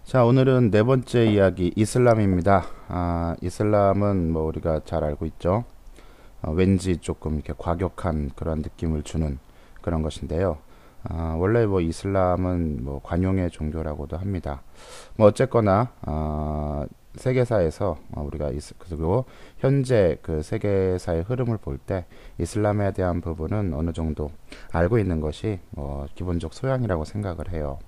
자, 오늘은 네 번째 이야기 이슬람입니다. 이슬람은 뭐 우리가 잘 알고 있죠. 왠지 조금 이렇게 과격한 그런 느낌을 주는 그런 것인데요. 원래 뭐 이슬람은 뭐 관용의 종교라고도 합니다. 뭐 어쨌거나 세계사에서 그리고 현재 그 세계사의 흐름을 볼 때 이슬람에 대한 부분은 어느 정도 알고 있는 것이 기본적 소양이라고 생각을 해요.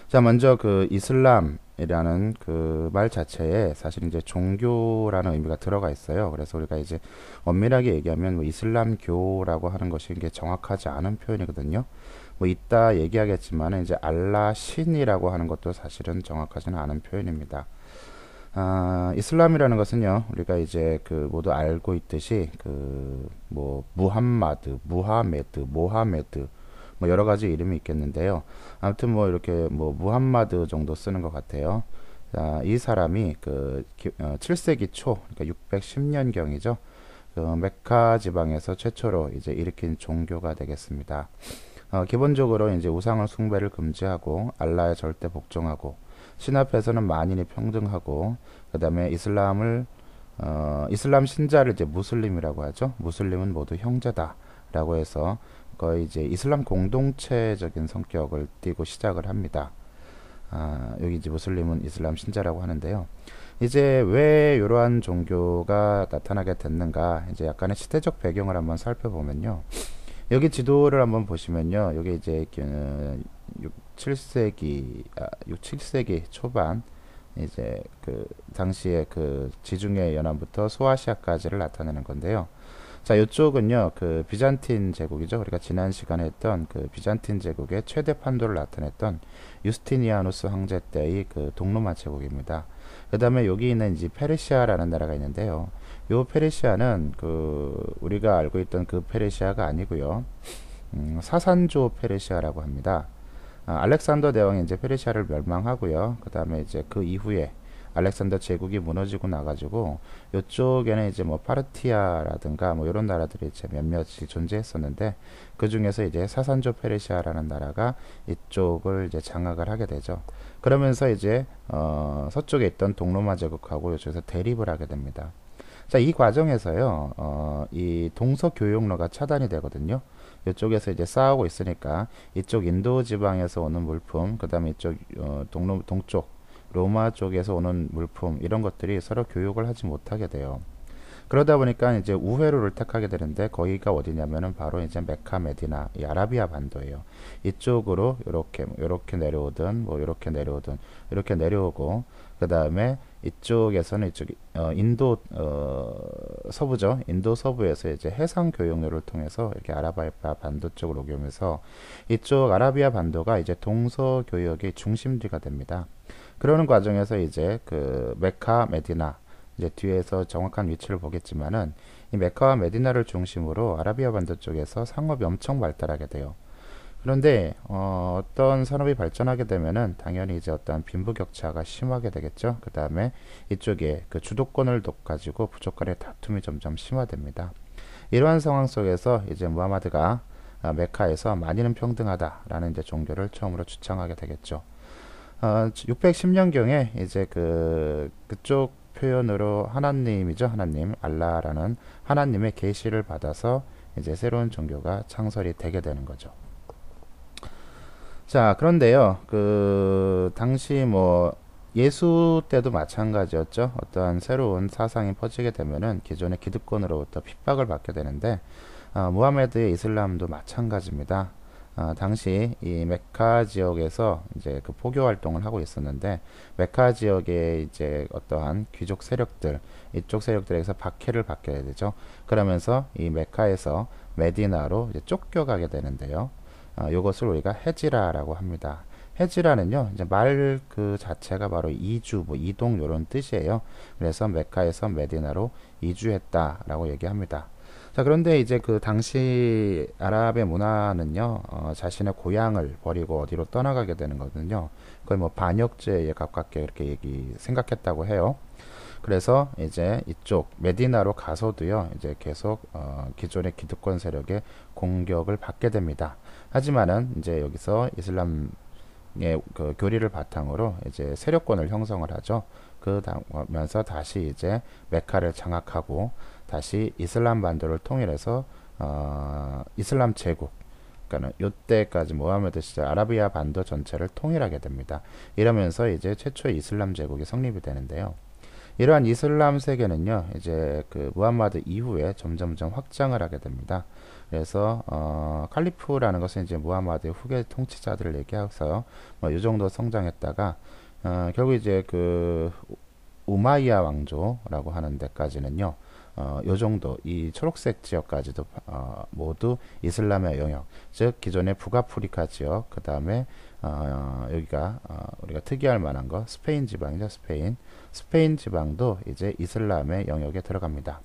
자, 먼저 그 이슬람이라는 그 말 자체에 사실 이제 종교라는 의미가 들어가 있어요. 그래서 우리가 이제 엄밀하게 얘기하면 뭐 이슬람교라고 하는 것이 이게 정확하지 않은 표현이거든요. 뭐 이따 얘기하겠지만 이제 알라 신이라고 하는 것도 사실은 정확하지는 않은 표현입니다. 이슬람이라는 것은요, 우리가 이제 그 모두 알고 있듯이 그 뭐 모하메드 뭐 여러 가지 이름이 있겠는데요. 아무튼 뭐 이렇게 뭐 무함마드 정도 쓰는 것 같아요. 자, 이 사람이 7세기 초, 그러니까 610년경이죠. 그 메카 지방에서 최초로 이제 일으킨 종교가 되겠습니다. 기본적으로 이제 우상을 숭배를 금지하고 알라에 절대 복종하고 신 앞에서는 만인이 평등하고 그다음에 이슬람 신자를 이제 무슬림이라고 하죠. 무슬림은 모두 형제다라고 해서 거의 이제 이슬람 공동체적인 성격을 띠고 시작을 합니다. 여기 이제 무슬림은 이슬람 신자라고 하는데요. 이제 왜 이러한 종교가 나타나게 됐는가? 이제 약간의 시대적 배경을 한번 살펴보면요. 여기 지도를 한번 보시면요. 여기 이제 7세기 초반 이제 그 당시에 그 지중해 연안부터 소아시아까지를 나타내는 건데요. 자, 이쪽은요, 그 비잔틴 제국이죠. 우리가 지난 시간에 했던 그 비잔틴 제국의 최대 판도를 나타냈던 유스티니아누스 황제 때의 그 동로마 제국입니다. 그 다음에 여기 있는 이제 페르시아라는 나라가 있는데요. 요 페르시아는 그 우리가 알고 있던 그 페르시아가 아니고요. 사산조 페르시아라고 합니다. 알렉산더 대왕이 이제 페르시아를 멸망하고요. 그 다음에 이제 그 이후에 알렉산더 제국이 무너지고 나가지고 이쪽에는 이제 뭐 파르티아라든가 뭐 이런 나라들이 이제 몇몇이 존재했었는데 그 중에서 이제 사산조 페르시아라는 나라가 이쪽을 이제 장악을 하게 되죠. 그러면서 이제 서쪽에 있던 동로마 제국하고 이쪽에서 대립을 하게 됩니다. 자, 이 과정에서요, 이 동서교역로가 차단이 되거든요. 이쪽에서 이제 싸우고 있으니까 이쪽 인도 지방에서 오는 물품, 그 다음에 이쪽 동쪽 로마 쪽에서 오는 물품 이런 것들이 서로 교역을 하지 못하게 돼요. 그러다 보니까 이제 우회로를 택하게 되는데 거기가 어디냐면은 바로 이제 메카 메디나 이 아라비아 반도예요. 이쪽으로 이렇게 내려오든 뭐 이렇게 내려오고 그 다음에 이쪽에서는 이쪽 인도 서부죠. 인도 서부에서 이제 해상 교역로를 통해서 이렇게 아라비아 반도 쪽으로 오면서 이쪽 아라비아 반도가 이제 동서 교역의 중심지가 됩니다. 그러는 과정에서 이제 그 메카 메디나 이제 뒤에서 정확한 위치를 보겠지만은 이 메카와 메디나를 중심으로 아라비아 반도 쪽에서 상업이 엄청 발달하게 돼요. 그런데 어떤 산업이 발전하게 되면은 당연히 이제 어떤 빈부격차가 심하게 되겠죠. 그 다음에 이쪽에 그 주도권을 가지고 부족 간의 다툼이 점점 심화됩니다. 이러한 상황 속에서 이제 무하마드가 메카에서 만인은 평등하다라는 이제 종교를 처음으로 주창하게 되겠죠. 610년경에 이제 그쪽 표현으로 하나님이죠. 하나님, 알라라는 하나님의 계시를 받아서 이제 새로운 종교가 창설이 되게 되는 거죠. 자, 그런데요. 그 당시 뭐 예수 때도 마찬가지였죠. 어떠한 새로운 사상이 퍼지게 되면은 기존의 기득권으로부터 핍박을 받게 되는데 무하메드의 이슬람도 마찬가지입니다. 당시 이 메카 지역에서 이제 그 포교 활동을 하고 있었는데 메카 지역에 이제 어떠한 귀족 세력들 이쪽 세력들에서 박해를 받게 되죠. 그러면서 이 메카에서 메디나로 이제 쫓겨가게 되는데요. 이것을 우리가 헤지라라고 합니다. 헤지라는요, 이제 말 그 자체가 바로 이주, 뭐 이동 이런 뜻이에요. 그래서 메카에서 메디나로 이주했다라고 얘기합니다. 자, 그런데 이제 그 당시 아랍의 문화는요, 자신의 고향을 버리고 어디로 떠나가게 되는 거거든요. 거의 뭐 반역죄에 가깝게 이렇게 생각했다고 해요. 그래서 이제 이쪽 메디나로 가서도요, 이제 계속 기존의 기득권 세력의 공격을 받게 됩니다. 하지만은 이제 여기서 이슬람 그 교리를 바탕으로 이제 세력권을 형성을 하죠. 그러면서 다시 이제 메카를 장악하고 다시 이슬람 반도를 통일해서 이슬람 제국, 그러니까 요때까지 모하메드 시절 아라비아 반도 전체를 통일하게 됩니다. 이러면서 이제 최초의 이슬람 제국이 성립이 되는데요. 이러한 이슬람 세계는요, 이제 그 무함마드 이후에 점점점 확장을 하게 됩니다. 그래서 칼리프라는 것은 이제 무함마드의 후계 통치자들을 얘기해서 뭐 이 정도 성장했다가 결국 이제 그 우마이야 왕조라고 하는 데까지는요, 요 정도 이 초록색 지역까지도 모두 이슬람의 영역, 즉 기존의 북아프리카 지역, 그 다음에 여기가 우리가 특이할 만한 거 스페인 지방이죠. 스페인 지방도 이제 이슬람의 영역에 들어갑니다.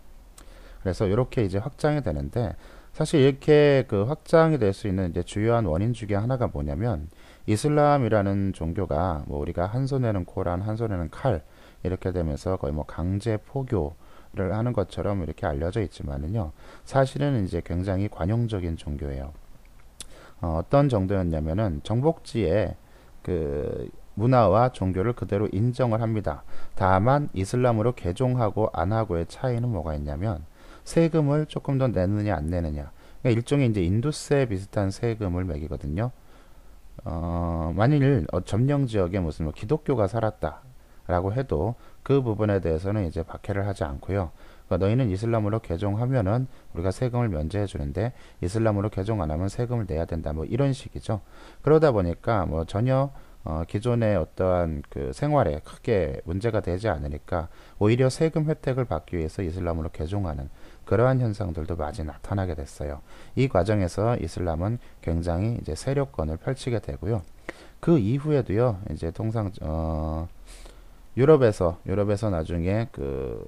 그래서 이렇게 이제 확장이 되는데, 사실 이렇게 그 확장이 될 수 있는 이제 주요한 원인 중에 하나가 뭐냐면, 이슬람이라는 종교가 뭐 우리가 한 손에는 코란, 한 손에는 칼 이렇게 되면서 거의 뭐 강제 포교를 하는 것처럼 이렇게 알려져 있지만은요, 사실은 이제 굉장히 관용적인 종교예요. 어떤 정도였냐면은 정복지에 그 문화와 종교를 그대로 인정을 합니다. 다만 이슬람으로 개종하고 안 하고의 차이는 뭐가 있냐면, 세금을 조금 더 내느냐 안 내느냐. 그러니까 일종의 이제 인두세 비슷한 세금을 매기거든요. 만일 점령 지역에 무슨 뭐 기독교가 살았다라고 해도 그 부분에 대해서는 이제 박해를 하지 않고요. 그러니까 너희는 이슬람으로 개종하면은 우리가 세금을 면제해 주는데, 이슬람으로 개종 안 하면 세금을 내야 된다. 뭐 이런 식이죠. 그러다 보니까 뭐 전혀 기존의 어떠한 그 생활에 크게 문제가 되지 않으니까 오히려 세금 혜택을 받기 위해서 이슬람으로 개종하는 그러한 현상들도 많이 나타나게 됐어요. 이 과정에서 이슬람은 굉장히 이제 세력권을 펼치게 되고요. 그 이후에도요, 이제 통상 유럽에서 나중에 그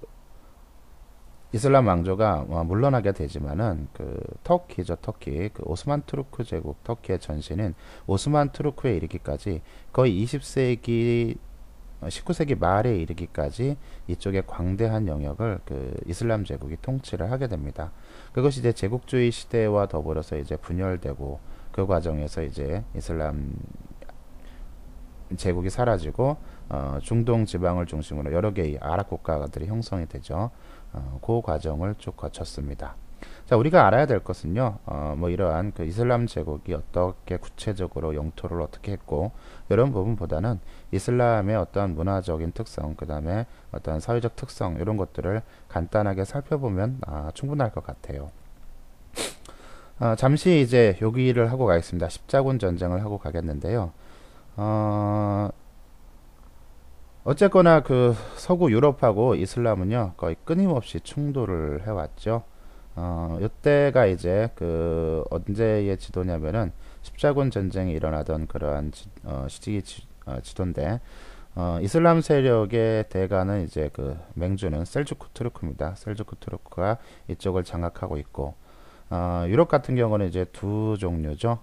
이슬람 왕조가 물러나게 되지만은 그 터키죠, 터키. 그 오스만 투르크 제국, 터키의 전신인 오스만 투르크에 이르기까지 거의 20세기 19세기 말에 이르기까지 이쪽에 광대한 영역을 그 이슬람 제국이 통치를 하게 됩니다. 그것이 이제 제국주의 시대와 더불어서 이제 분열되고, 그 과정에서 이제 이슬람 제국이 사라지고 중동 지방을 중심으로 여러 개의 아랍 국가들이 형성이 되죠. 그 과정을 쭉 거쳤습니다. 자, 우리가 알아야 될 것은요, 뭐 이러한 그 이슬람 제국이 어떻게 구체적으로 영토를 어떻게 했고, 이런 부분보다는 이슬람의 어떠한 문화적인 특성, 그 다음에 어떠한 사회적 특성, 이런 것들을 간단하게 살펴보면 충분할 것 같아요. 잠시 이제 요기를 하고 가겠습니다. 십자군 전쟁을 하고 가겠는데요. 어쨌거나 그 서구 유럽하고 이슬람은요, 거의 끊임없이 충돌을 해왔죠. 이때가 이제 그 언제의 지도냐면은 십자군 전쟁이 일어나던 그러한 시기 지도인데, 이슬람 세력의 대가는 이제 그 맹주는 셀주크 투르크입니다. 셀주크 투르크가 이쪽을 장악하고 있고, 유럽 같은 경우는 이제 두 종류죠.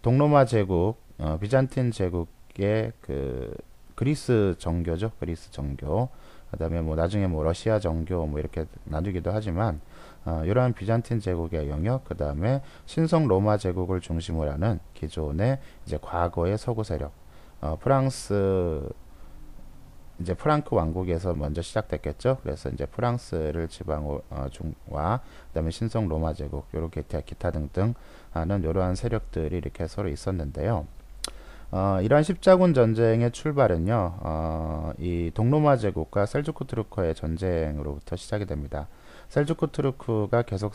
동로마 제국, 비잔틴 제국의 그 그리스 정교죠. 그리스 정교. 그다음에 뭐 나중에 뭐 러시아 정교 뭐 이렇게 나누기도 하지만, 이러한 비잔틴 제국의 영역, 그다음에 신성 로마 제국을 중심으로 하는 기존의 이제 과거의 서구 세력, 프랑스, 이제 프랑크 왕국에서 먼저 시작됐겠죠. 그래서 이제 프랑스를 지방 중과 그다음에 신성 로마 제국, 요렇게 기타 등등 하는 이러한 세력들이 이렇게 서로 있었는데요. 이러한 십자군 전쟁의 출발은요, 이 동로마 제국과 셀주크 투르크의 전쟁으로부터 시작이 됩니다. 셀주크 투르크가 계속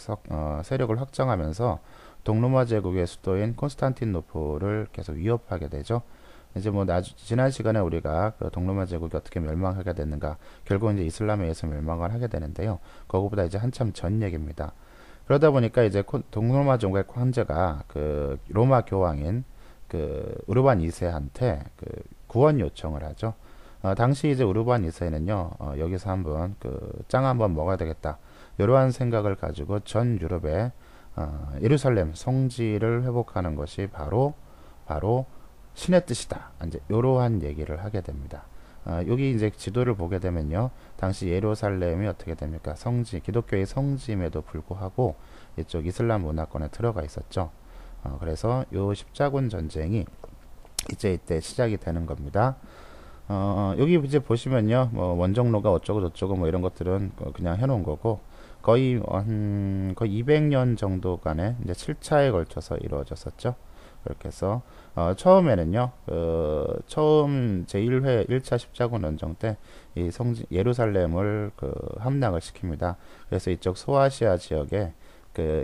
세력을 확장하면서 동로마 제국의 수도인 콘스탄티노플을 계속 위협하게 되죠. 이제 뭐 지난 시간에 우리가 그 동로마 제국이 어떻게 멸망하게 됐는가, 결국은 이제 이슬람에 의해서 멸망을 하게 되는데요. 그거보다 이제 한참 전 얘기입니다. 그러다 보니까 이제 동로마 제국의 황제가 그 로마 교황인 그 우르반 2세한테 그 구원 요청을 하죠. 당시 이제 우르반 2세는요, 여기서 한번 그 짱 한번 먹어야 되겠다, 이러한 생각을 가지고 전 유럽에 예루살렘 성지를 회복하는 것이 바로 신의 뜻이다, 이제 이러한 얘기를 하게 됩니다. 여기 이제 지도를 보게 되면요, 당시 예루살렘이 어떻게 됩니까? 성지, 기독교의 성지임에도 불구하고 이쪽 이슬람 문화권에 들어가 있었죠. 그래서 요 십자군 전쟁이 이제 이때 시작이 되는 겁니다. 여기 이제 보시면요, 뭐 원정로가 어쩌고 저쩌고 뭐 이런 것들은 그냥 해놓은 거고, 거의 200년 정도간의 이제 7차에 걸쳐서 이루어졌었죠. 그렇게 해서 처음에는요, 처음 제1회 1차 십자군 원정 때 이 성지 예루살렘을 함락을 시킵니다. 그래서 이쪽 소아시아 지역에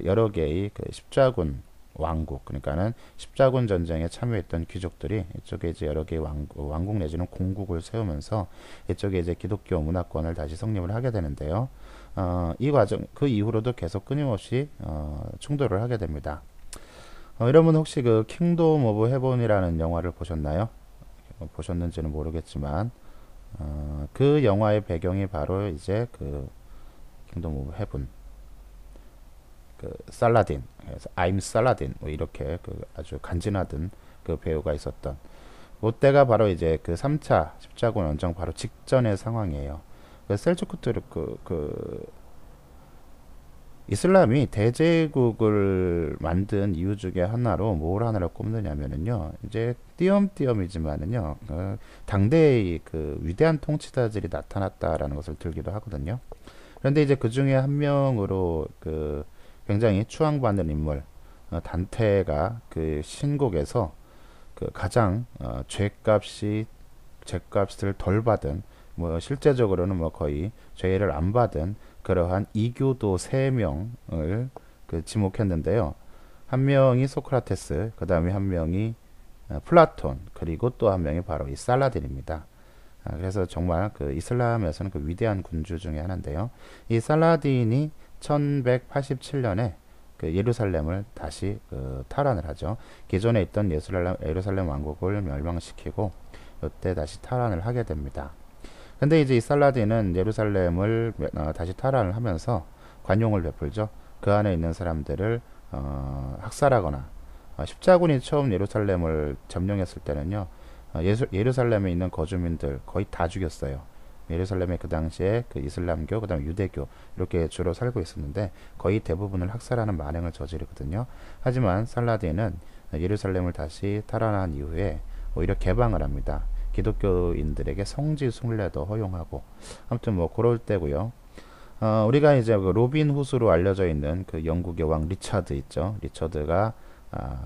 여러 개의 십자군 왕국, 그러니까는 십자군 전쟁에 참여했던 귀족들이 이쪽에 이제 여러 개의 왕국 내지는 공국을 세우면서 이쪽에 이제 기독교 문화권을 다시 성립을 하게 되는데요. 이 과정 그 이후로도 계속 끊임없이 충돌을 하게 됩니다. 여러분 혹시 킹덤 오브 헤븐이라는 영화를 보셨나요? 보셨는지는 모르겠지만 그 영화의 배경이 바로 이제 킹덤 오브 헤븐, 살라딘, 그래서 I'm 살라딘 뭐 이렇게 아주 간지나던 배우가 있었던 그때가 바로 이제 3차 십자군 원정 바로 직전의 상황이에요. 셀주크 투르크 이슬람이 대제국을 만든 이유 중에 하나로 뭘 하나로 꼽느냐면은요, 이제 띄엄띄엄이지만은요, 당대의 위대한 통치자들이 나타났다라는 것을 들기도 하거든요. 그런데 이제 그 중에 한 명으로 굉장히 추앙받는 인물, 단테가 신곡에서 가장 죄값을 덜 받은, 뭐 실제적으로는 뭐 거의 죄를 안 받은 그러한 이교도 3명을 지목했는데요. 한 명이 소크라테스, 그 다음에 한 명이 플라톤, 그리고 또 한 명이 바로 이 살라딘입니다. 그래서 정말 이슬람에서는 위대한 군주 중에 하나인데요. 이 살라딘이 1187년에 예루살렘을 다시 탈환을 하죠. 기존에 있던 예루살렘 왕국을 멸망시키고 이때 다시 탈환을 하게 됩니다. 근데 이제 이 살라딘은 예루살렘을 다시 탈환을 하면서 관용을 베풀죠. 그 안에 있는 사람들을 학살하거나 십자군이 처음 예루살렘을 점령했을 때는요. 예루살렘에 있는 거주민들 거의 다 죽였어요. 예루살렘에 그 당시에 이슬람교, 그다음에 유대교 이렇게 주로 살고 있었는데 거의 대부분을 학살하는 만행을 저지르거든요. 하지만 살라딘은 예루살렘을 다시 탈환한 이후에 오히려 개방을 합니다. 기독교인들에게 성지 순례도 허용하고 아무튼 뭐 그럴 때고요. 우리가 이제 로빈 훗으로 알려져 있는 영국의 왕 리처드 있죠. 리처드가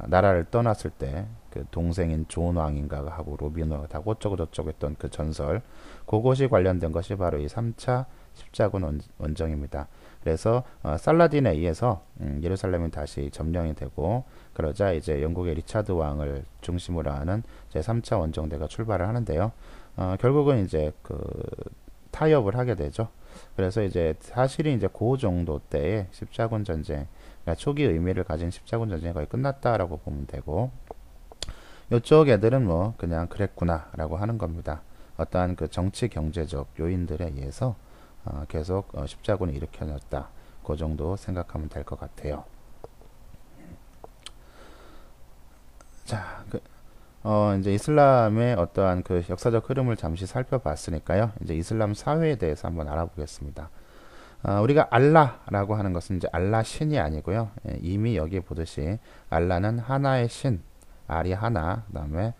나라를 떠났을 때 동생인 존 왕인가가 하고 로빈 훗하고 어쩌고 저쩌고 했던 전설, 그것이 관련된 것이 바로 이 3차 십자군 원정입니다. 그래서 살라딘에 의해서 예루살렘이 다시 점령이 되고, 그러자 이제 영국의 리차드 왕을 중심으로 하는 제 3차 원정대가 출발을 하는데요. 결국은 이제 타협을 하게 되죠. 그래서 이제 사실이 이제 그 정도 때의 십자군 전쟁, 그러니까 초기 의미를 가진 십자군 전쟁이 거의 끝났다라고 보면 되고, 이쪽 애들은 뭐 그냥 그랬구나라고 하는 겁니다. 어떠한 정치 경제적 요인들에 의해서 계속 십자군이 일으켜졌다. 그 정도 생각하면 될 것 같아요. 자, 이제 이슬람의 어떠한 역사적 흐름을 잠시 살펴봤으니까요. 이제 이슬람 사회에 대해서 한번 알아보겠습니다. 우리가 알라라고 하는 것은 이제 알라 신이 아니고요. 이미 여기에 보듯이 알라는 하나의 신, 알이 하나, 그 다음에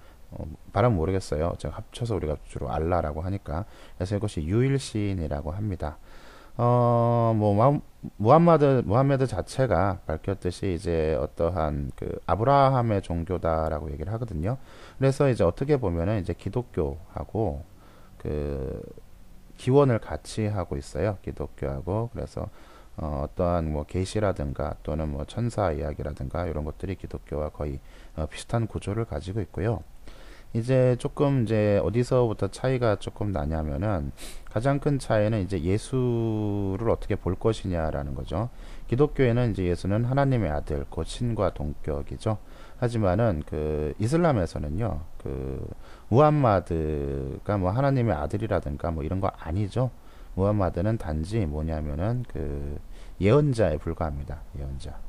발음 모르겠어요. 제가 합쳐서 우리가 주로 알라라고 하니까. 그래서 이것이 유일신이라고 합니다. 무함메드 자체가 밝혔듯이 이제 어떠한 아브라함의 종교다라고 얘기를 하거든요. 그래서 이제 어떻게 보면은 이제 기독교하고 기원을 같이 하고 있어요. 기독교하고. 그래서 어떠한 뭐 계시라든가 또는 뭐 천사 이야기라든가 이런 것들이 기독교와 거의 비슷한 구조를 가지고 있고요. 이제 조금 이제 어디서부터 차이가 조금 나냐면은 가장 큰 차이는 이제 예수를 어떻게 볼 것이냐라는 거죠. 기독교에는 이제 예수는 하나님의 아들, 곧 신과 동격이죠. 하지만은 이슬람에서는요, 무함마드가 뭐 하나님의 아들이라든가 뭐 이런 거 아니죠. 무함마드는 단지 뭐냐면은 예언자에 불과합니다. 예언자.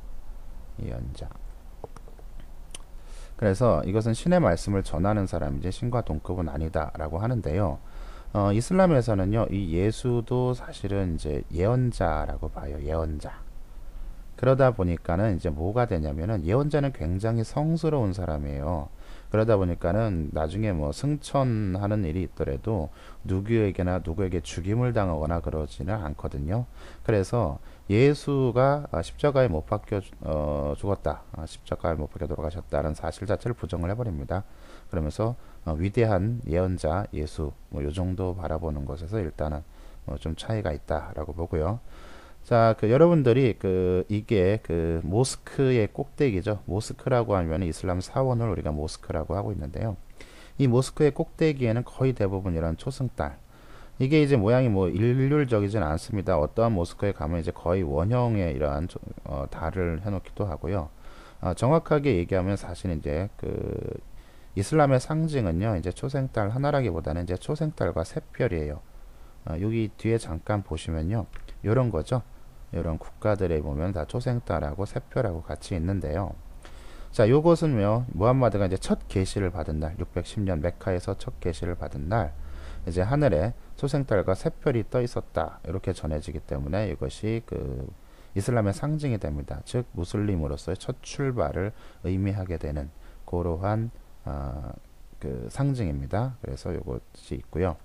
그래서 이것은 신의 말씀을 전하는 사람이지 신과 동급은 아니다라고 하는데요. 이슬람에서는요, 이 예수도 사실은 이제 예언자라고 봐요. 예언자. 그러다 보니까는 이제 뭐가 되냐면은 예언자는 굉장히 성스러운 사람이에요. 그러다 보니까는 나중에 뭐 승천하는 일이 있더라도 누구에게나 누구에게 죽임을 당하거나 그러지는 않거든요. 그래서 예수가 십자가에 못 박혀 죽었다, 십자가에 못 박혀 돌아가셨다는 사실 자체를 부정을 해버립니다. 그러면서 위대한 예언자 예수, 뭐 요 정도 바라보는 것에서 일단은 좀 차이가 있다라고 보고요. 자, 여러분들이 이게 모스크의 꼭대기죠. 모스크라고 하면 이슬람 사원을 우리가 모스크라고 하고 있는데요. 이 모스크의 꼭대기에는 거의 대부분 이런 초승달. 이게 이제 모양이 뭐 일률적이진 않습니다. 어떠한 모스크에 가면 이제 거의 원형의 이러한 달을 해놓기도 하고요. 정확하게 얘기하면 사실 이제 이슬람의 상징은요, 이제 초생달 하나라기보다는 이제 초생달과 샛별이에요. 여기 뒤에 잠깐 보시면요, 이런 거죠. 이런 국가들에 보면 다 초생달하고 샛별하고 같이 있는데요. 자, 요것은요, 무함마드가 이제 첫 계시를 받은 날, 610년 메카에서 첫 계시를 받은 날, 이제 하늘에 초생달과 샛별이 떠 있었다, 이렇게 전해지기 때문에 이것이 이슬람의 상징이 됩니다. 즉 무슬림으로서의 첫 출발을 의미하게 되는 그러한 상징입니다. 그래서 이것이 있고요.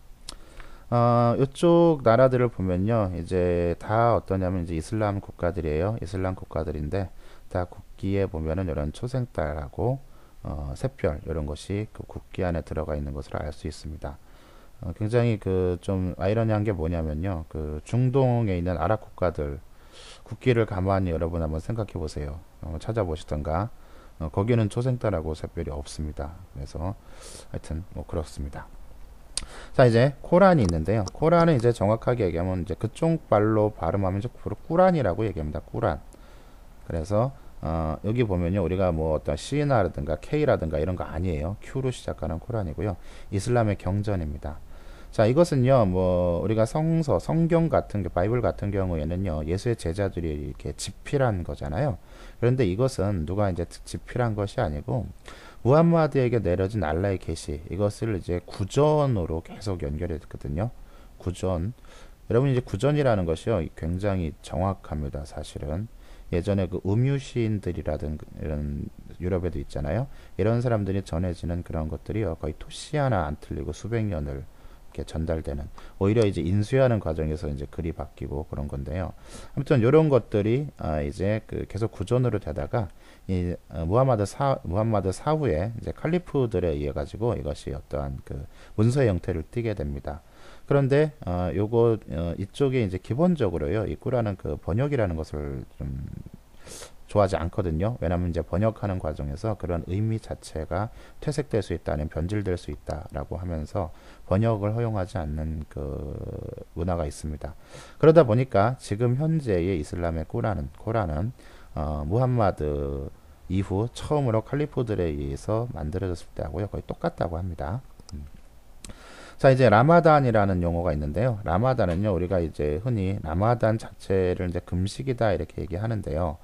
이쪽 나라들을 보면요, 이제 다 어떠냐면 이제 이슬람 국가들이에요. 이슬람 국가들인데 다 국기에 보면은 이런 초생달하고 샛별 이런 것이 국기 안에 들어가 있는 것을 알 수 있습니다. 굉장히 좀 아이러니한 게 뭐냐면요, 중동에 있는 아랍 국가들 국기를 가만히 여러분 한번 생각해 보세요. 찾아보시던가. 거기는 초생달하고 샛별이 없습니다. 그래서 하여튼 뭐 그렇습니다. 자, 이제 코란이 있는데요. 코란은 이제 정확하게 얘기하면 이제 그쪽 말로 발음하면 이제 꾸란이라고 얘기합니다. 꾸란. 그래서 여기 보면요, 우리가 뭐 어떤 C나라든가 K라든가 이런 거 아니에요. Q로 시작하는 코란이고요. 이슬람의 경전입니다. 자, 이것은요, 뭐 우리가 성경 같은 바이블 같은 경우에는요, 예수의 제자들이 이렇게 집필한 거잖아요. 그런데 이것은 누가 이제 집필한 것이 아니고 무함마드에게 내려진 알라의 계시, 이것을 이제 구전으로 계속 연결했거든요. 구전. 여러분, 이제 구전이라는 것이요, 굉장히 정확합니다. 사실은 예전에 음유시인들이라든 이런 유럽에도 있잖아요. 이런 사람들이 전해지는 그런 것들이요, 거의 토시 하나 안 틀리고 수백 년을 이렇게 전달되는, 오히려 이제 인수하는 과정에서 이제 글이 바뀌고 그런 건데요. 아무튼 이런 것들이 이제 계속 구전으로 되다가 이 무함마드 사후에 이제 칼리프들에 의해 가지고 이것이 어떠한 문서의 형태를 띠게 됩니다. 그런데 이쪽에 이제 기본적으로요, 이 꾸란은 번역이라는 것을 좀 좋아하지 않거든요. 왜냐하면 이제 번역하는 과정에서 그런 의미 자체가 퇴색될 수 있다, 아니면 변질될 수 있다라고 하면서 번역을 허용하지 않는 문화가 있습니다. 그러다 보니까 지금 현재의 이슬람의 코란은 무함마드 이후 처음으로 칼리프들에 의해서 만들어졌을 때하고요, 거의 똑같다고 합니다. 자, 이제 라마단이라는 용어가 있는데요. 라마단은요, 우리가 이제 흔히 라마단 자체를 이제 금식이다 이렇게 얘기하는데요.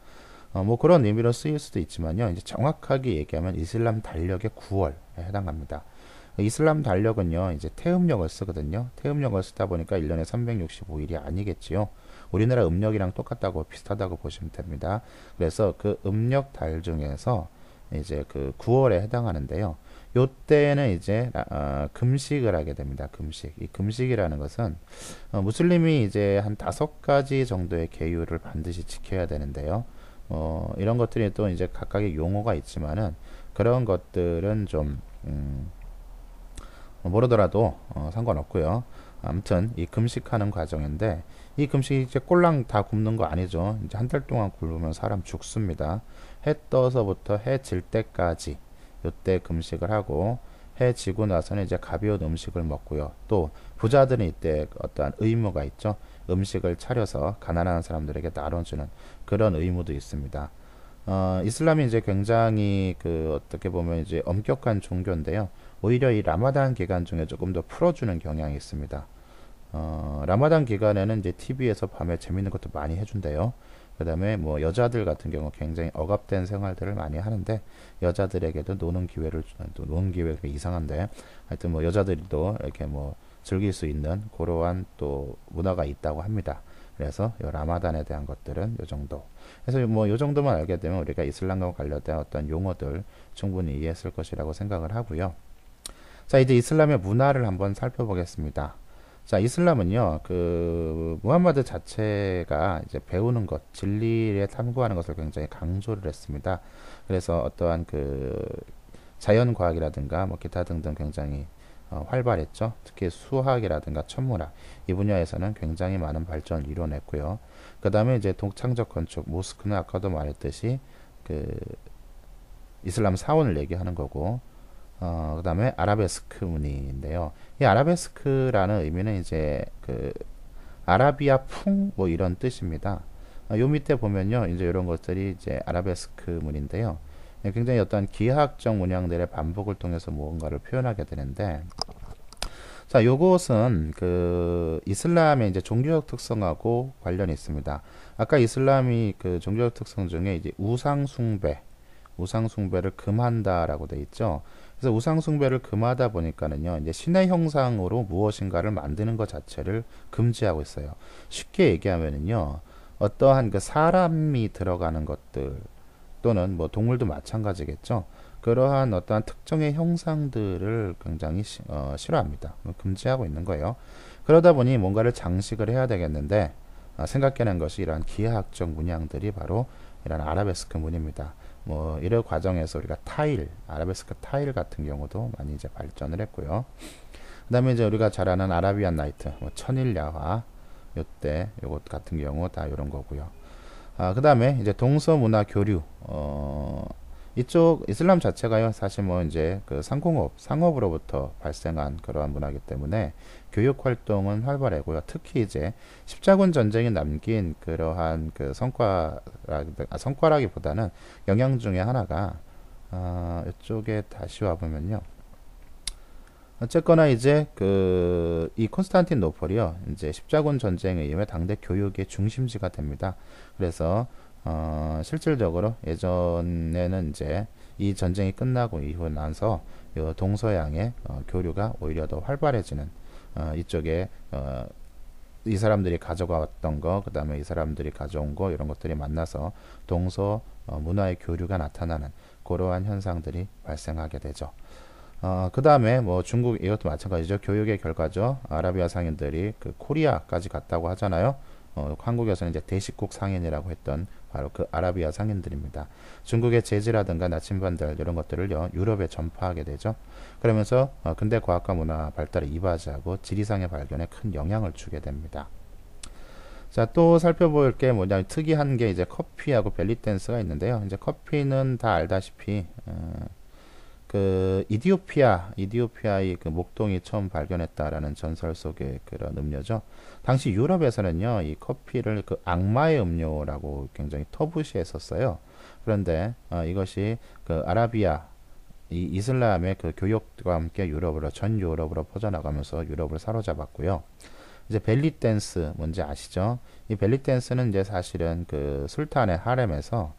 뭐 그런 의미로 쓰일 수도 있지만요, 이제 정확하게 얘기하면 이슬람 달력의 9월에 해당합니다. 이슬람 달력은요, 이제 태음력을 쓰거든요. 태음력을 쓰다 보니까 1년에 365일이 아니겠지요. 우리나라 음력이랑 똑같다고 비슷하다고 보시면 됩니다. 그래서 음력 달 중에서 이제 9월에 해당하는데요. 요때는 이제 금식을 하게 됩니다. 금식. 이 금식이라는 것은 무슬림이 이제 한 5가지 정도의 계율을 반드시 지켜야 되는데요. 이런 것들이 또 이제 각각의 용어가 있지만은 그런 것들은 좀 모르더라도 상관없고요. 아무튼 이 금식하는 과정인데, 이 금식이 이제 꼴랑 다 굶는 거 아니죠. 이제 한 달 동안 굶으면 사람 죽습니다. 해 떠서부터 해 질 때까지 요때 금식을 하고, 해 지고 나서는 이제 가벼운 음식을 먹고요. 또 부자들은 이때 어떠한 의무가 있죠. 음식을 차려서 가난한 사람들에게 나눠주는 그런 의무도 있습니다. 이슬람이 이제 굉장히 어떻게 보면 이제 엄격한 종교인데요. 오히려 이 라마단 기간 중에 조금 더 풀어주는 경향이 있습니다. 라마단 기간에는 이제 TV에서 밤에 재밌는 것도 많이 해준대요. 그 다음에 뭐 여자들 같은 경우 굉장히 억압된 생활들을 많이 하는데, 여자들에게도 노는 기회가 이상한데, 하여튼 뭐 여자들도 이렇게 뭐 즐길 수 있는 그러한 또 문화가 있다고 합니다. 그래서 요 라마단에 대한 것들은 요 정도. 그래서 뭐 요 정도만 알게 되면 우리가 이슬람과 관련된 어떤 용어들 충분히 이해했을 것이라고 생각을 하고요. 자, 이제 이슬람의 문화를 한번 살펴보겠습니다. 자, 이슬람은요, 그, 무함마드 자체가 이제 배우는 것, 진리에 탐구하는 것을 굉장히 강조를 했습니다. 그래서 어떠한 그, 자연과학이라든가 뭐 기타 등등 굉장히 활발했죠. 특히 수학이라든가 천문학, 이 분야에서는 굉장히 많은 발전을 이뤄냈고요. 그 다음에 이제 동창적 건축, 모스크는 아까도 말했듯이 그, 이슬람 사원을 얘기하는 거고, 그 다음에 아라베스크 무늬인데요. 이 아라베스크라는 의미는 이제 그 아라비아 풍 뭐 이런 뜻입니다. 요 밑에 보면요, 이제 이런 것들이 이제 아라베스크 문인데요. 굉장히 어떤 기하학적 문양들의 반복을 통해서 무언가를 표현하게 되는데, 자, 요것은 그 이슬람의 이제 종교적 특성하고 관련이 있습니다. 아까 이슬람이 그 종교적 특성 중에 이제 우상숭배를 금한다라고 돼 있죠. 그래서 우상숭배를 금하다 보니까는요, 이제 신의 형상으로 무엇인가를 만드는 것 자체를 금지하고 있어요. 쉽게 얘기하면은요, 어떠한 그 사람이 들어가는 것들 또는 뭐 동물도 마찬가지겠죠. 그러한 어떠한 특정의 형상들을 굉장히 싫어합니다. 금지하고 있는 거예요. 그러다 보니 뭔가를 장식을 해야 되겠는데 생각해낸 것이 이러한 기하학적 문양들이 바로 이런 아라베스크 문입니다. 뭐 이런 과정에서 우리가 타일, 아라베스크 타일 같은 경우도 많이 이제 발전을 했고요. 그다음에 이제 우리가 잘 아는 아라비안 나이트, 뭐 천일야화, 요때 요것 같은 경우 다 이런 거고요. 그다음에 이제 동서 문화 교류, 이쪽 이슬람 자체가요, 사실 뭐 이제 그 상업으로부터 발생한 그러한 문화이기 때문에 교육 활동은 활발하고요. 특히 이제 십자군 전쟁이 남긴 그러한 그 성과라기보다는 영향 중에 하나가, 이쪽에 다시 와보면요. 어쨌거나 이제 그 이 콘스탄티노플이요, 이제 십자군 전쟁에 의해 당대 교육의 중심지가 됩니다. 그래서 실질적으로 예전에는 이제 이 전쟁이 끝나고 이후 나서 동서양의 교류가 오히려 더 활발해지는, 이쪽에 이 사람들이 가져갔던 거, 그 다음에 이 사람들이 가져온 거, 이런 것들이 만나서 동서 문화의 교류가 나타나는 그러한 현상들이 발생하게 되죠. 그 다음에 뭐 중국, 이것도 마찬가지죠. 교육의 결과죠. 아라비아 상인들이 그 코리아까지 갔다고 하잖아요. 한국에서는 이제 대식국 상인이라고 했던 바로 그 아라비아 상인들입니다. 중국의 제지라든가 나침반들 이런 것들을요, 유럽에 전파하게 되죠. 그러면서 근대 과학과 문화 발달에 이바지하고 지리상의 발견에 큰 영향을 주게 됩니다. 자, 또 살펴볼 게 뭐냐, 특이한 게 이제 커피하고 벨리 댄스가 있는데요. 이제 커피는 다 알다시피 그 이디오피아의 그 목동이 처음 발견했다라는 전설 속의 그런 음료죠. 당시 유럽에서는요, 이 커피를 그 악마의 음료라고 굉장히 터부시했었어요. 그런데 이것이 그 아라비아 이 이슬람의 그 교육과 함께 전 유럽으로 퍼져나가면서 유럽을 사로잡았고요. 이제 벨리 댄스 뭔지 아시죠? 이 벨리 댄스는 이제 사실은 그 술탄의 하렘에서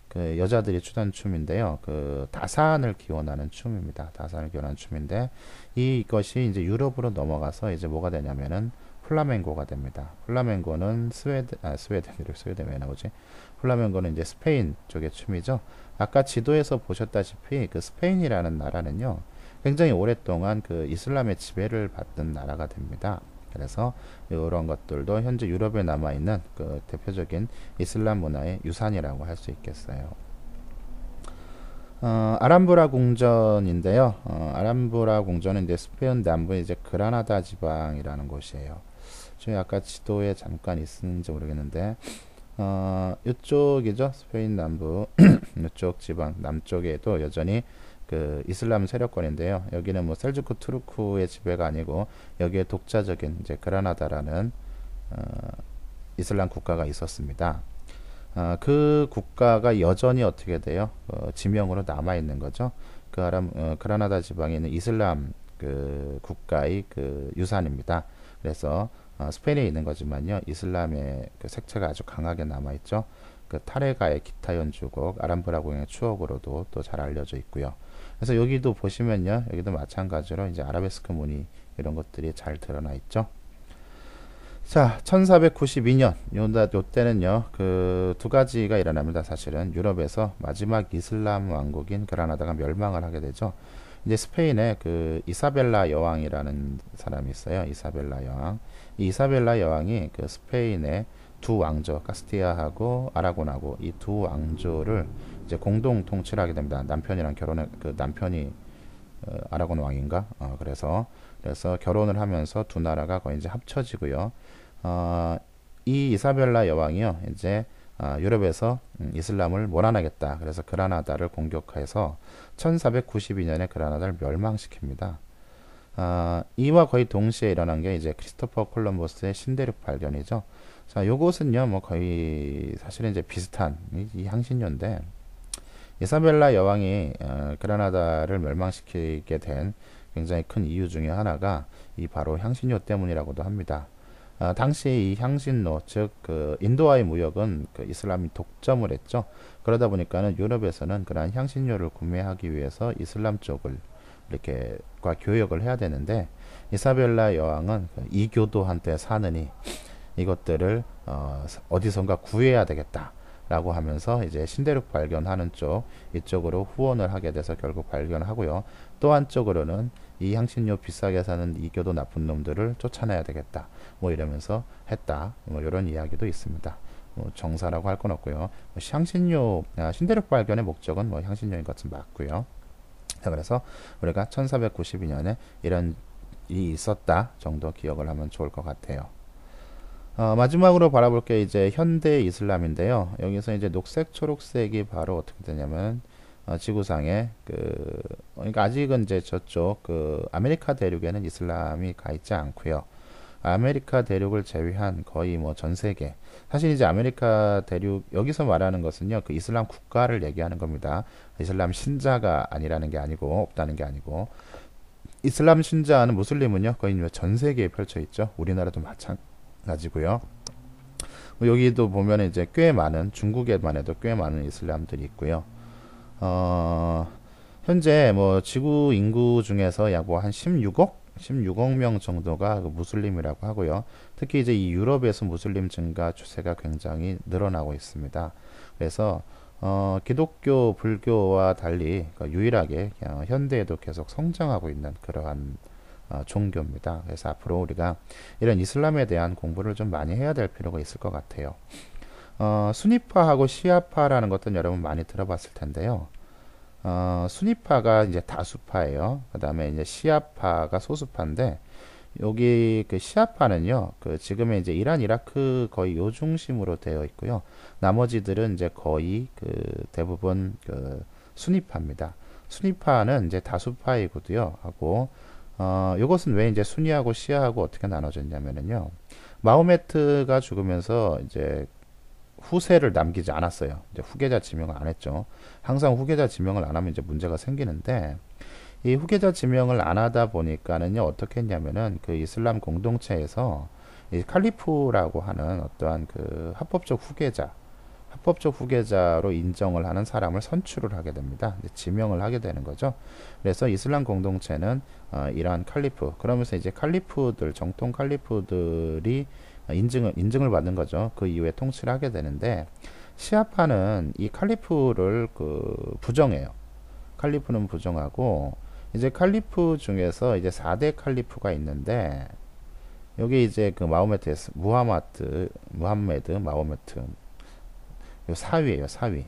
그 여자들이 추던 춤인데요. 그 다산을 기원하는 춤입니다. 다산을 기원하는 춤인데, 이것이 이제 유럽으로 넘어가서 이제 뭐가 되냐면은 플라멩고가 됩니다. 플라멩고는 스웨덴 왜 나오지? 플라멩고는 이제 스페인 쪽의 춤이죠. 아까 지도에서 보셨다시피 그 스페인이라는 나라는요, 굉장히 오랫동안 그 이슬람의 지배를 받던 나라가 됩니다. 그래서 이런 것들도 현재 유럽에 남아있는 그 대표적인 이슬람 문화의 유산이라고 할 수 있겠어요. 아람브라 궁전인데요. 아람브라 궁전은 이제 스페인 남부 이제 그라나다 지방이라는 곳이에요. 저희 아까 지도에 잠깐 있는지 모르겠는데, 이쪽이죠. 스페인 남부 이쪽 지방 남쪽에도 여전히 그 이슬람 세력권인데요. 여기는 뭐 셀주크 투르크의 지배가 아니고 여기에 독자적인 이제 그라나다라는 이슬람 국가가 있었습니다. 그 국가가 여전히 어떻게 돼요? 지명으로 남아 있는 거죠. 그라나다 지방에 있는 이슬람 그 국가의 그 유산입니다. 그래서 스페인에 있는 거지만요, 이슬람의 그 색채가 아주 강하게 남아 있죠. 그 타레가의 기타 연주곡 아람브라 궁의 추억으로도 또 잘 알려져 있고요. 그래서 여기도 보시면요, 여기도 마찬가지로 이제 아라베스크 무늬 이런 것들이 잘 드러나 있죠. 자, 1492년 요때는요 그 두 가지가 일어납니다. 사실은 유럽에서 마지막 이슬람 왕국인 그라나다가 멸망을 하게 되죠. 이제 스페인에 그 이사벨라 여왕이라는 사람이 있어요. 이사벨라 여왕. 이 이사벨라 여왕이 그 스페인의 두 왕조 카스티아하고 아라곤하고 이 두 왕조를 이제 공동 통치하게 됩니다. 남편이랑 결혼해 그 남편이 아라곤 왕인가? 그래서 결혼을 하면서 두 나라가 거의 이제 합쳐지고요. 어, 이 이사벨라 여왕이요, 이제 유럽에서 이슬람을 몰아내겠다. 그래서 그라나다를 공격해서 1492년에 그라나다를 멸망시킵니다. 이와 거의 동시에 일어난 게 이제 크리스토퍼 콜럼버스의 신대륙 발견이죠. 자, 요것은요, 뭐 거의 사실은 이제 비슷한 이 향신료인데 이사벨라 여왕이 그라나다를 멸망시키게 된 굉장히 큰 이유 중에 하나가 이 바로 향신료 때문이라고도 합니다. 당시 이 향신료, 즉 그 인도와의 무역은 그 이슬람이 독점을 했죠. 그러다 보니까는 유럽에서는 그러한 향신료를 구매하기 위해서 이슬람 쪽을 이렇게 과 교역을 해야 되는데 이사벨라 여왕은 이교도한테 사느니 이것들을 어디선가 구해야 되겠다라고 하면서 이제 신대륙 발견하는 쪽 이쪽으로 후원을 하게 돼서 결국 발견하고요. 또 한쪽으로는 이 향신료 비싸게 사는 이교도 나쁜 놈들을 쫓아내야 되겠다. 뭐 이러면서 했다. 뭐 이런 이야기도 있습니다. 뭐 정사라고 할 건 없고요. 뭐 향신료 신대륙 발견의 목적은 뭐 향신료인 것은 맞고요. 자, 그래서 우리가 1492년에 이런 일이 있었다 정도 기억을 하면 좋을 것 같아요. 마지막으로 바라볼 게 이제 현대 이슬람인데요. 여기서 이제 녹색, 초록색이 바로 어떻게 되냐면 지구상에 그러니까 아직은 이제 저쪽 그 아메리카 대륙에는 이슬람이 가 있지 않고요. 아메리카 대륙을 제외한 거의 뭐 전 세계 사실 이제 아메리카 대륙 여기서 말하는 것은요 그 이슬람 국가를 얘기하는 겁니다. 이슬람 신자가 아니라는 게 아니고 없다는 게 아니고 이슬람 신자는 무슬림은요 거의 전 세계에 펼쳐 있죠. 우리나라도 마찬가지고요. 뭐 여기도 보면 이제 꽤 많은 중국에만 해도 꽤 많은 이슬람들이 있고요. 현재 뭐 지구 인구 중에서 약 뭐 한 16억 명 정도가 그 무슬림이라고 하고요. 특히 이제 이 유럽에서 무슬림 증가 추세가 굉장히 늘어나고 있습니다. 그래서 기독교, 불교와 달리 유일하게 현대에도 계속 성장하고 있는 그러한 종교입니다. 그래서 앞으로 우리가 이런 이슬람에 대한 공부를 좀 많이 해야 될 필요가 있을 것 같아요. 수니파하고 시아파라는 것은 여러분 많이 들어봤을 텐데요. 수니파가 이제 다수파예요. 그 다음에 이제 시아파가 소수파인데, 여기 그 시아파는요, 그 지금의 이제 이란, 이라크 거의 요 중심으로 되어 있고요. 나머지들은 이제 거의 그 대부분 그 수니파입니다. 수니파는 이제 다수파이고도요, 하고, 요것은 왜 이제 수니하고 시아하고 어떻게 나눠졌냐면요. 마호메트가 죽으면서 이제 후세를 남기지 않았어요. 이제 후계자 지명을 안 했죠. 항상 후계자 지명을 안 하면 이제 문제가 생기는데, 이 후계자 지명을 안 하다 보니까는요, 어떻게 했냐면은, 그 이슬람 공동체에서 이 칼리프라고 하는 어떠한 그 합법적 후계자로 인정을 하는 사람을 선출을 하게 됩니다. 지명을 하게 되는 거죠. 그래서 이슬람 공동체는 이러한 칼리프, 그러면서 이제 칼리프들, 정통 칼리프들이 인증을 받는 거죠. 그 이후에 통치를 하게 되는데, 시아파는 이 칼리프를 부정해요. 칼리프는 부정하고, 이제 칼리프 중에서 이제 4대 칼리프가 있는데, 여기 이제 그 무하메드, 마호메트, 요 사위예요, 사위.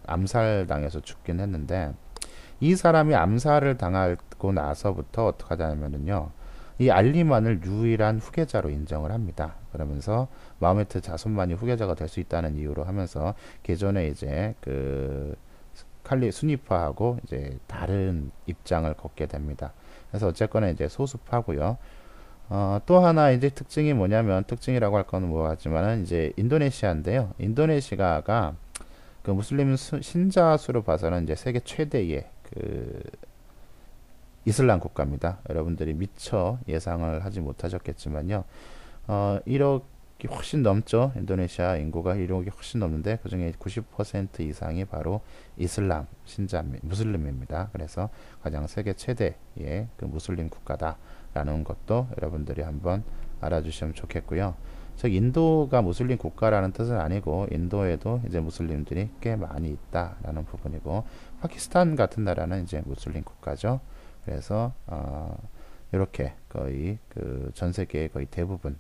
암살당해서 죽긴 했는데, 이 사람이 암살을 당하고 나서부터 어떻게 하냐면요, 이 알리만을 유일한 후계자로 인정을 합니다. 그러면서 마호메트 자손만이 후계자가 될 수 있다는 이유로 하면서 기존에 이제 그 수니파하고 이제 다른 입장을 걷게 됩니다. 그래서 어쨌거나 이제 소수파고요. 또 하나 이제 특징이라고 할 거는 뭐하지만은 이제 인도네시아인데요. 인도네시아가 그 무슬림 신자 수로 봐서는 이제 세계 최대의 그 이슬람 국가입니다. 여러분들이 미처 예상을 하지 못하셨겠지만요. 1억이 훨씬 넘죠. 인도네시아 인구가 1억이 훨씬 넘는데 그중에 90% 이상이 바로 이슬람 무슬림입니다. 그래서 가장 세계 최대의 그 무슬림 국가다라는 것도 여러분들이 한번 알아주시면 좋겠고요. 즉 인도가 무슬림 국가라는 뜻은 아니고 인도에도 이제 무슬림들이 꽤 많이 있다라는 부분이고 파키스탄 같은 나라는 이제 무슬림 국가죠. 그래서 이렇게 거의 그 전 세계의 거의 대부분이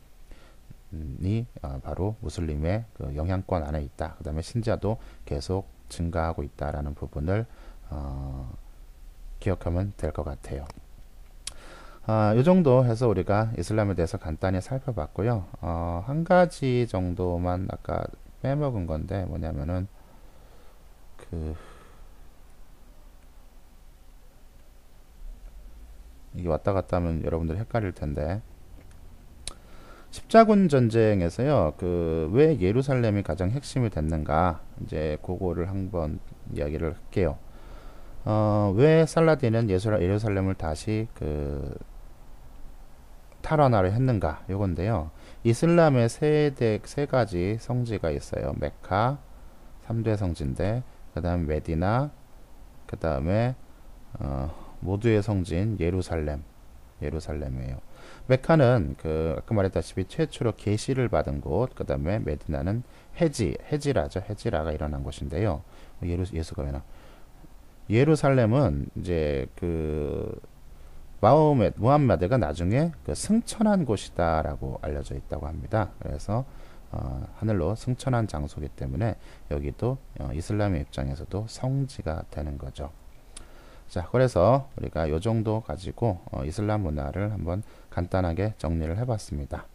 바로 무슬림의 그 영향권 안에 있다. 그 다음에 신자도 계속 증가하고 있다라는 부분을 기억하면 될 것 같아요. 이 정도 해서 우리가 이슬람에 대해서 간단히 살펴봤고요. 한 가지 정도만 아까 빼먹은 건데 뭐냐면은 이게 왔다 갔다 하면 여러분들 헷갈릴 텐데 십자군 전쟁에서요. 왜 예루살렘이 가장 핵심이 됐는가 이제 그거를 한번 이야기를 할게요. 왜 살라딘은 예루살렘을 다시 탈환하려 했는가 요건데요. 이슬람의 세 가지 성지가 있어요. 메카 3대 성지인데 그 다음에 메디나 그 다음에 모두의 성지인 예루살렘이에요. 메카는 아까 말했다시피 최초로 계시를 받은 곳, 그 다음에 메디나는 헤지라가 일어난 곳인데요. 예수가 왜 나? 예루살렘은 이제 무함마드가 나중에 승천한 곳이다라고 알려져 있다고 합니다. 그래서 하늘로 승천한 장소이기 때문에 여기도 이슬람의 입장에서도 성지가 되는 거죠. 자, 그래서 우리가 이 정도 가지고 이슬람 문화를 한번 간단하게 정리를 해봤습니다.